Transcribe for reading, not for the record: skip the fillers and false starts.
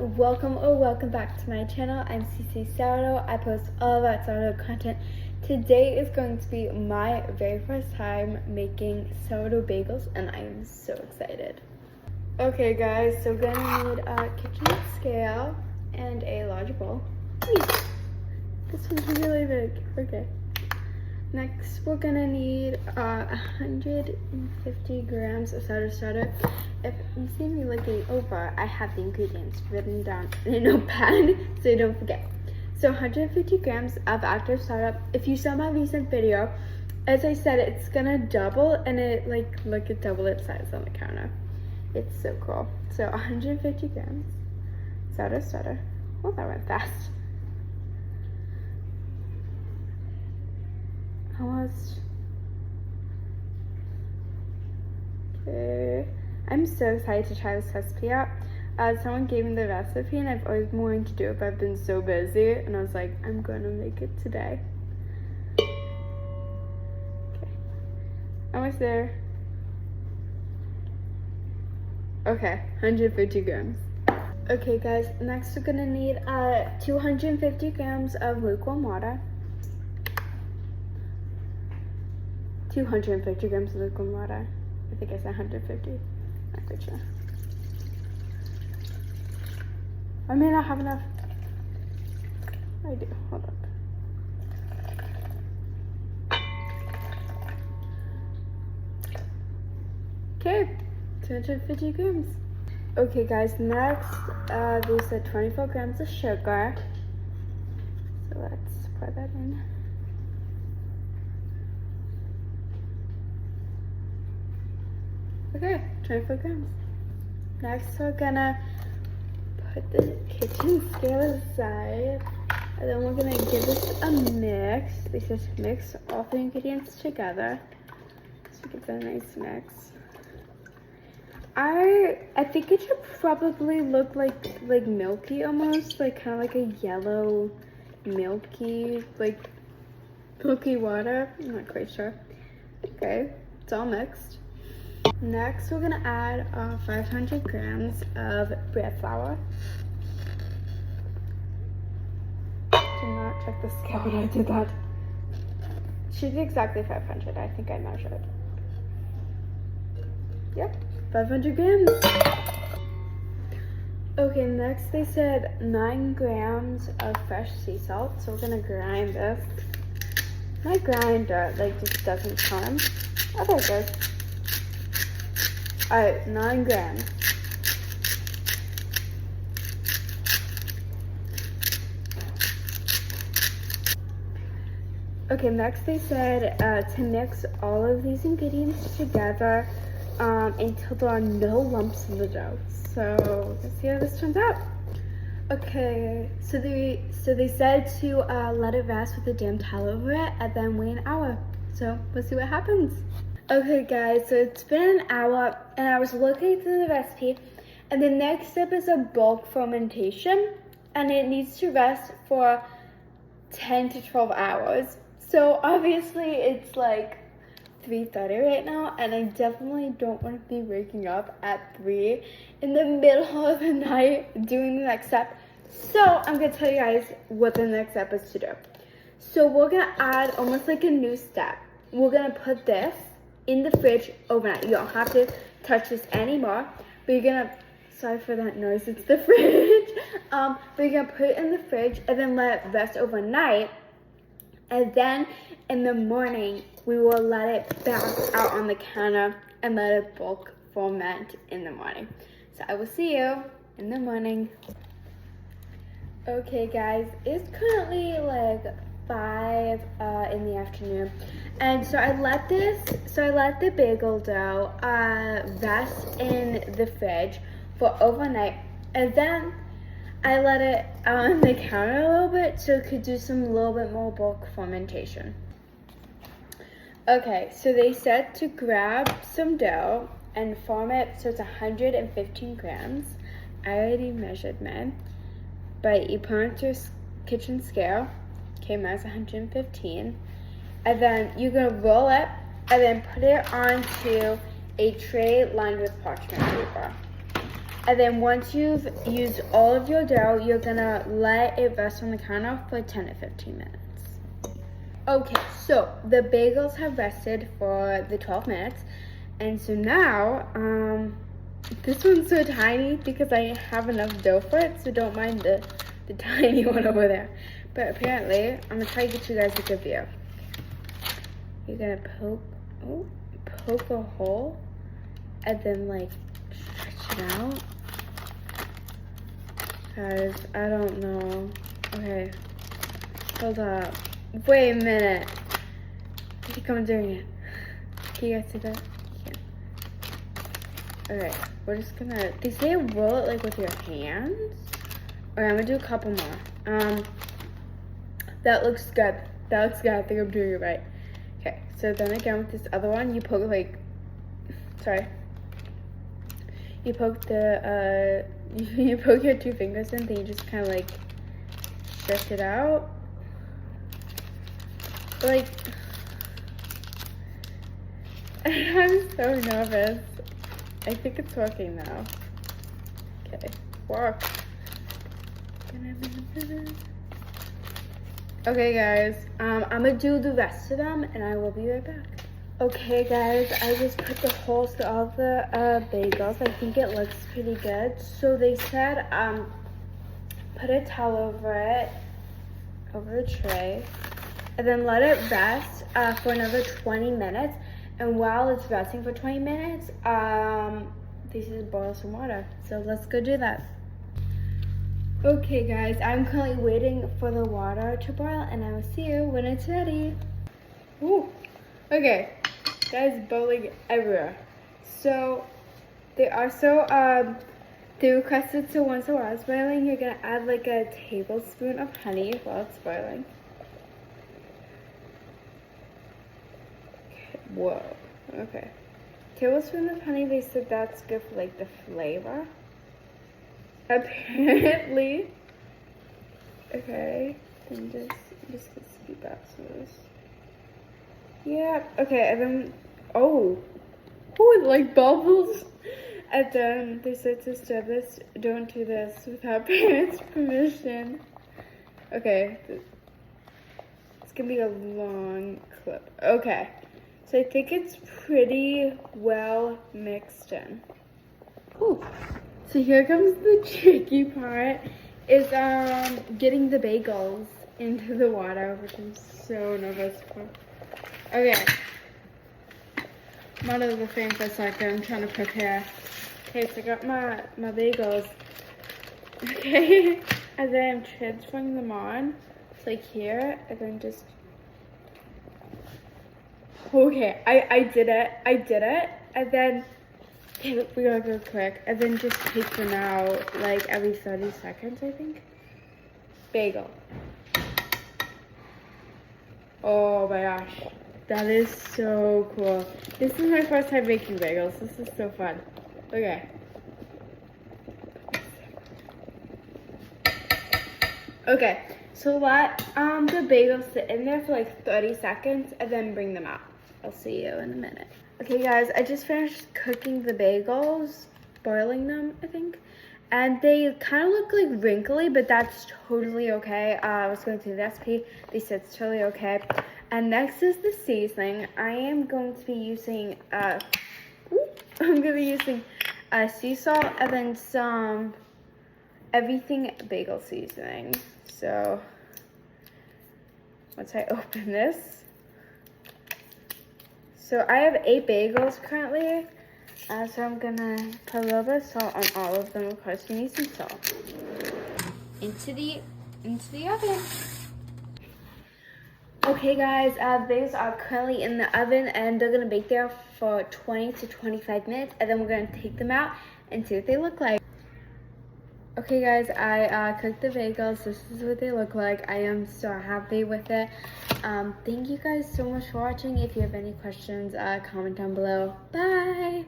everyone, welcome back to my channel. I'm Sourdough. I post all about sourdough content. Today is going to be my very first time making sourdough bagels and I am so excited. Okay guys, so we're gonna need a kitchen scale and a large bowl. This one's really big. Okay. Next, we're gonna need 150 grams of sourdough. If you see me looking over, I have the ingredients written down in a notepad so you don't forget. So 150 grams of active sourdough. If you saw my recent video, as I said, it's gonna double and look at double its size on the counter. It's so cool. So 150 grams sourdough. Oh, that went fast. Almost. Okay. I'm so excited to try this recipe out. Someone gave me the recipe and I've always been wanting to do it, but I've been so busy and I was like, I'm gonna make it today. Okay. Almost there. Okay, 150 grams. Okay guys, next we're gonna need 250 grams of lukewarm water. 250 grams of lukewarm water. I think I said 150. Not quite sure. I may not have enough. I do. Hold up. Okay, 250 grams. Okay, guys. Next, we said 24 grams of sugar. So let's pour that in. Okay, 24 grams. Next, we're gonna put the kitchen scale aside, and then we're gonna give this a mix. They just mix all the ingredients together, so we get a nice mix. I think it should probably look like milky almost, like kind of like a yellow milky water. I'm not quite sure. Okay, it's all mixed. Next, we're gonna add 500 grams of bread flour. Did not check the scale when I did that. Should be exactly 500. I think I measured. Yep, 500 grams. Okay, next they said 9 grams of fresh sea salt. So we're gonna grind this. My grinder just doesn't turn. Oh, there it goes. Alright, 9 grams. Okay, next they said to mix all of these ingredients together until there are no lumps in the dough. So let's see how this turns out. Okay, so they said to let it rest with a damp towel over it and then wait an hour. So let's see what happens. Okay guys, so it's been an hour and I was looking through the recipe and the next step is a bulk fermentation and it needs to rest for 10 to 12 hours. So obviously it's like 3:30 right now and I definitely don't want to be waking up at 3 in the middle of the night doing the next step. So I'm going to tell you guys what the next step is to do. So we're going to add almost like a new step. We're going to put this in the fridge overnight. You don't have to touch this anymore, but you're gonna, sorry for that noise, it's the fridge. But you're gonna put it in the fridge and then let it rest overnight. And then in the morning, we will let it back out on the counter and let it bulk ferment in the morning. So I will see you in the morning. Okay guys, it's currently like 5 in the afternoon, and so I let the bagel dough rest in the fridge for overnight, and then I let it out on the counter a little bit so it could do some little bit more bulk fermentation. Okay, so they said to grab some dough and form it so it's 115 grams. I already measured mine, but you put it onto your kitchen scale. Okay, mine's 115. And then you're gonna roll it and then put it onto a tray lined with parchment paper. And then once you've used all of your dough, you're gonna let it rest on the counter for 10 to 15 minutes. Okay, so the bagels have rested for the 12 minutes. And so now, this one's so tiny because I have enough dough for it, so don't mind the tiny one over there. But apparently, I'm gonna try to get you guys a good view. You're gonna poke a hole and then like stretch it out. Guys, I don't know. Okay, hold up. Wait a minute. I think I'm doing it. Can you guys see that? Yeah. Okay, we're just gonna, they say roll it like with your hands. Okay, I'm gonna do a couple more. That looks good. That looks good. I think I'm doing it right. Okay, so then again with this other one, you poke like, sorry. You poke the, you poke your 2 fingers in, then you just kind of like stretch it out. Like, I'm so nervous. I think it's working now. Okay, work. Okay guys, I'm gonna do the rest of them and I will be right back. Okay guys, I just put the holes to all the bagels. I think it looks pretty good. So they said put a towel over it, over the tray, and then let it rest for another 20 minutes. And while it's resting for 20 minutes, this is boil some water. So let's go do that. Okay guys, I'm currently waiting for the water to boil and I will see you when it's ready. Ooh, okay, guys, boiling everywhere. So they requested, so once the water is boiling, you're gonna add like a tablespoon of honey while it's boiling. Okay, whoa, okay. Tablespoon of honey, they said that's good for like the flavor. Apparently. Okay, and just scoop out some of this. Yeah, okay, and then, oh, like bubbles. And then they said to stir this, don't do this without parents' permission. Okay, it's gonna be a long clip. Okay, so I think it's pretty well mixed in. Ooh. So here comes the tricky part, is getting the bagels into the water, which I'm so nervous for. Okay, I'm out of the frame for a second, I'm trying to prepare. Okay, so I got my bagels. Okay, and then I'm transferring them on. It's like here, and then just, okay, I did it, and then, okay, we gotta go quick. And then just take them out like every 30 seconds, I think. Bagel. Oh my gosh. That is so cool. This is my first time making bagels. This is so fun. Okay. Okay, so let the bagels sit in there for like 30 seconds and then bring them out. I'll see you in a minute. Okay guys, I just finished cooking the bagels, boiling them, I think. And they kind of look like wrinkly, but that's totally okay. I was going through the recipe, they said it's totally okay. And next is the seasoning. I am going to be using, sea salt and then some everything bagel seasoning. So, once I open this, so I have 8 bagels currently, so I'm gonna put a little bit of salt on all of them. Of course, you need some salt. Into the oven. Okay, guys, the bagels are currently in the oven, and they're gonna bake there for 20 to 25 minutes, and then we're gonna take them out and see what they look like. Okay, guys, I cooked the bagels. This is what they look like. I am so happy with it. Thank you guys so much for watching. If you have any questions, comment down below. Bye!